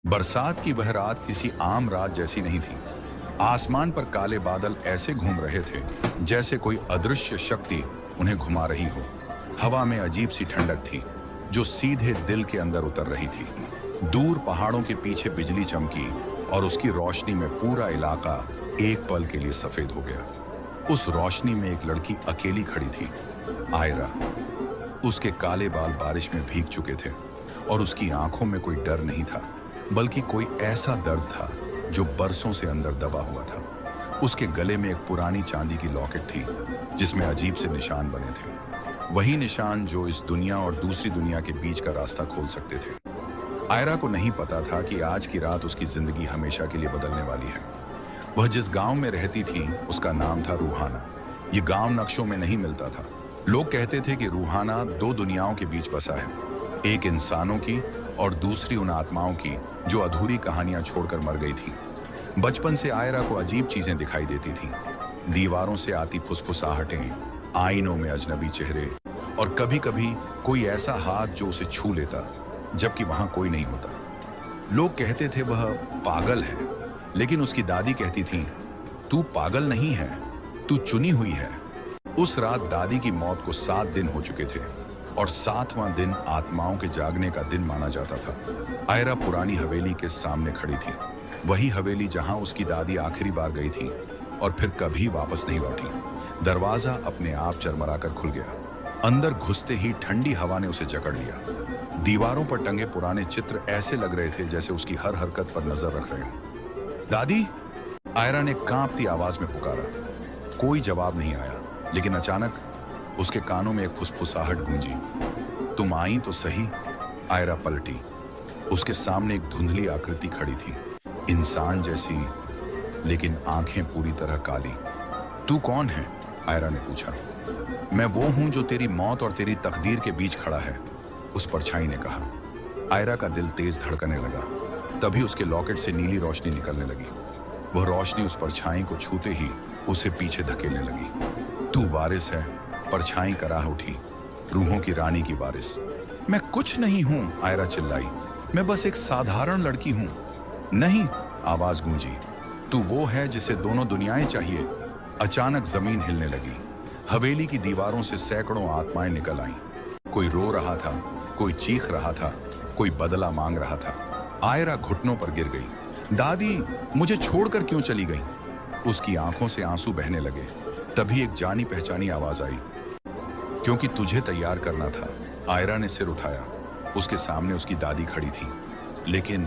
बरसात की वह रात किसी आम रात जैसी नहीं थी। आसमान पर काले बादल ऐसे घूम रहे थे जैसे कोई अदृश्य शक्ति उन्हें घुमा रही हो। हवा में अजीब सी ठंडक थी जो सीधे दिल के अंदर उतर रही थी। दूर पहाड़ों के पीछे बिजली चमकी और उसकी रोशनी में पूरा इलाका एक पल के लिए सफेद हो गया। उस रोशनी में एक लड़की अकेली खड़ी थी, आयरा। उसके काले बाल बारिश में भीग चुके थे और उसकी आंखों में कोई डर नहीं था, बल्कि कोई ऐसा दर्द था जो बरसों से अंदर दबा हुआ था। उसके गले में एक पुरानी चांदी की लॉकेट थी जिसमें अजीब से निशान बने थे, वही निशान जो इस दुनिया और दूसरी दुनिया के बीच का रास्ता खोल सकते थे। आयरा को नहीं पता था कि आज की रात उसकी जिंदगी हमेशा के लिए बदलने वाली है। वह जिस गांव में रहती थी उसका नाम था रूहाना। ये गांव नक्शों में नहीं मिलता था। लोग कहते थे कि रूहाना दो दुनियाओं के बीच बसा है, एक इंसानों की और दूसरी उन आत्माओं की जो अधूरी कहानियां छोड़कर मर गई थी। बचपन से आयरा को अजीब चीजें दिखाई देती थीं। दीवारों से आती फुसफुसाहटें, आईनों में अजनबी चेहरे और कभी कभी कोई ऐसा हाथ जो उसे छू लेता जबकि वहां कोई नहीं होता। लोग कहते थे वह पागल है, लेकिन उसकी दादी कहती थी, तू पागल नहीं है, तू चुनी हुई है। उस रात दादी की मौत को 7 दिन हो चुके थे और 7वां दिन आत्माओं के जागने का दिन माना जाता था। आयरा पुरानी हवेली के सामने खड़ी थी, वही हवेली जहां उसकी दादी आखिरी बार गई थी और फिर कभी वापस नहीं लौटी। दरवाजा अपने आप चरमराकर खुल गया। अंदर घुसते ही ठंडी हवा ने उसे जकड़ लिया। दीवारों पर टंगे पुराने चित्र ऐसे लग रहे थे जैसे उसकी हर हरकत पर नजर रख रहे हों। दादी, आयरा ने कांपती आवाज में पुकारा। कोई जवाब नहीं आया, लेकिन अचानक उसके कानों में एक फुसफुसाहट गूंजी। तुम आई तो सही। आयरा पलटी। उसके सामने एक धुंधली आकृति खड़ी थी, इंसान जैसी, लेकिन आंखें पूरी तरह काली। तू कौन है? आयरा ने पूछा। मैं वो हूं जो तेरी मौत और तेरी तकदीर के बीच खड़ा है, उस परछाई ने कहा। आयरा का दिल तेज धड़कने लगा। तभी उसके लॉकेट से नीली रोशनी निकलने लगी। वह रोशनी उस परछाई को छूते ही उसे पीछे धकेलने लगी। तू वारिस है, परछाई कराह उठी। रूहों की रानी की वारिस। मैं कुछ नहीं हूं, आयरा चिल्लाई। मैं बस एक साधारण लड़की हूं। नहीं, आवाज गूंजी। तू वो है जिसे दोनों दुनियाएं चाहिए। अचानक जमीन हिलने लगी। हवेली की दीवारों से सैकड़ों आत्माएं निकल आईं। कोई रो रहा था, कोई चीख रहा था, कोई बदला मांग रहा था। आयरा घुटनों पर गिर गई। दादी, मुझे छोड़कर क्यों चली गई? उसकी आंखों से आंसू बहने लगे। तभी एक जानी पहचानी आवाज आई। क्योंकि तुझे तैयार करना था। आयरा ने सिर उठाया। उसके सामने उसकी दादी खड़ी थी, लेकिन